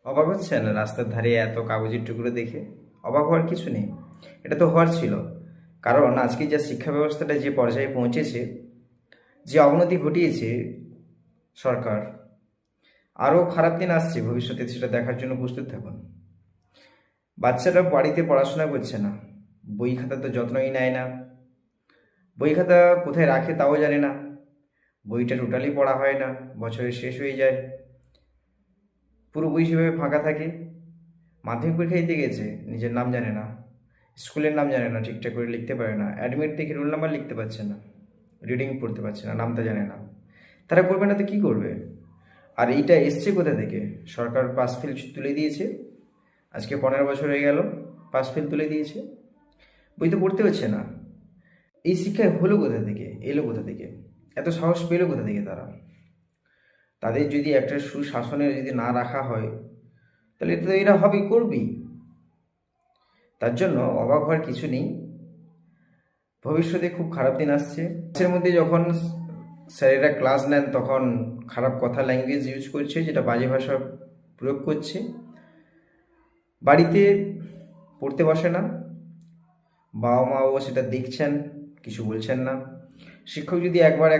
অবাক হচ্ছেন রাস্তার ধারে এত কাগজের টুকরো দেখে? অবাক হওয়ার কিছু নেই, এটা তো হওয়ার ছিল। কারণ আজকে যা শিক্ষা ব্যবস্থাটা যে পর্যায়ে পৌঁছেছে, যে অবনতি ঘটিয়েছে সরকার, আরও খারাপ দিন আসছে ভবিষ্যতে, সেটা দেখার জন্য প্রস্তুত থাকুন। বাচ্চারা বাড়িতে পড়াশোনা করছে না, বই খাতা তো যত্নই নেয় না, বই খাতা কোথায় রাখে তাও জানে না, বইটা টোটালি পড়া হয় না, বছরের শেষ হয়ে যায়, পুরো বই সেভাবে ফাঁকা থাকে। মাধ্যমিক পরীক্ষা দিতে গেছে, নিজের নাম জানে না, স্কুলের নাম জানে না, ঠিকঠাক করে লিখতে পারে না, অ্যাডমিট দেখে রোল নাম্বার লিখতে পারছে না, রিডিং পড়তে পারছে না, নামটা জানে না। তারা করবে না তো কী করবে? আর এইটা এসছে কোথা থেকে? সরকার পাস ফেল তুলে দিয়েছে, আজকে 15 বছর হয়ে গেল, পাস ফেল তুলে দিয়েছে, বই তো পড়তে হচ্ছে না। এই শিক্ষায় হলো কোথা থেকে, এলো কোথা থেকে, এত সাহস পেলো কোথা থেকে তারা? তাদের যদি একটা সুশাসনে যদি না রাখা হয়, তাহলে তো এরা হবেই, করবেই। তার জন্য অবাক হওয়ার কিছু নেই, ভবিষ্যতে খুব খারাপ দিন আসছে। ক্লাসের মধ্যে যখন স্যারেরা ক্লাস নেন, তখন খারাপ কথা, ল্যাঙ্গুয়েজ ইউজ করছে, যেটা বাজে ভাষা প্রয়োগ করছে। বাড়িতে পড়তে বসে না, বাবা মাও সেটা দেখছেন, কিছু বলছেন না। শিক্ষক যদি একবার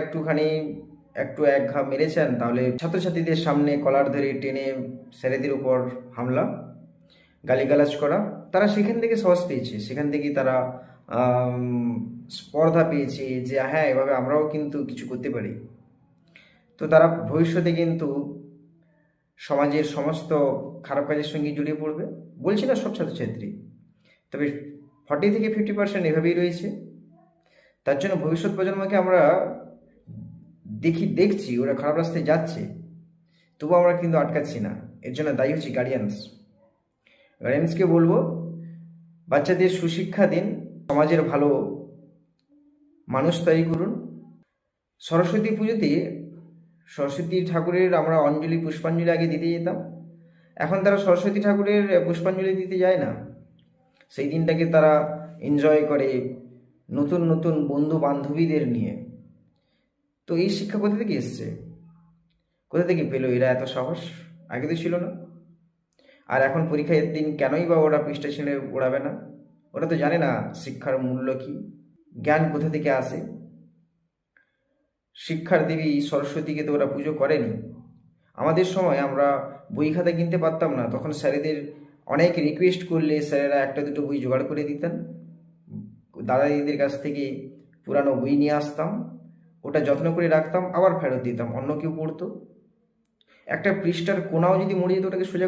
একটু এক ঘা মেরেছেন, তাহলে ছাত্রছাত্রীদের সামনে কলার ধরে টেনে স্যারেদের উপর হামলা, গালিগালাজ করা। তারা সেখান থেকে সাহস পেয়েছে, সেখান থেকেই তারা স্পর্ধা পেয়েছে যে হ্যাঁ, এভাবে আমরাও কিন্তু কিছু করতে পারি। তো তারা ভবিষ্যতে কিন্তু সমাজের সমস্ত খারাপ কাজের সঙ্গে জড়িয়ে পড়বে। বলছি না সব ছাত্রছাত্রী, তবে 40 থেকে 50% এভাবেই রয়েছে। তার জন্য ভবিষ্যৎ প্রজন্মকে আমরা দেখছি ওরা খারাপ রাস্তায় যাচ্ছে, তবু আমরা কিন্তু আটকাচ্ছি না। এর জন্য দায়ী হচ্ছে গার্ডিয়ানসকে বলবো, বাচ্চাদের সুশিক্ষা দিন, সমাজের ভালো মানুষ তৈরি করুন। সরস্বতী পুজোতে সরস্বতী ঠাকুরের আমরা পুষ্পাঞ্জলি আগে দিতে যেতাম, এখন তারা সরস্বতী ঠাকুরের পুষ্পাঞ্জলি দিতে যায় না। সেই দিনটাকে তারা এনজয় করে নতুন নতুন বন্ধু বান্ধবীদের নিয়ে। তো এই শিক্ষা কোথা থেকে এসছে? কোথা থেকে পেলো এরা এত সাহস? আগে তো ছিল না। আর এখন পরীক্ষার দিন কেনই বা ওরা পৃষ্ঠা ছিঁড়ে ওড়াবে না? ওরা তো জানে না শিক্ষার মূল্য কী, জ্ঞান কোথা থেকে আসে। শিক্ষার দেবী সরস্বতীকে তো ওরা পুজো করেনি। আমাদের সময় আমরা বই খাতা কিনতে পারতাম না, তখন স্যারেদের অনেক রিকোয়েস্ট করলে স্যারেরা একটা দুটো বই জোগাড় করে দিতেন। দাদা দিদিদের কাছ থেকে পুরানো বই নিয়ে আসতাম, ওটা যত্ন করে রাখতাম, আবার ফেরত দিতাম, অন্য কেউ পড়তো। একটা পৃষ্ঠার কোনাও যদি মরে যেত, ওটাকে সোজা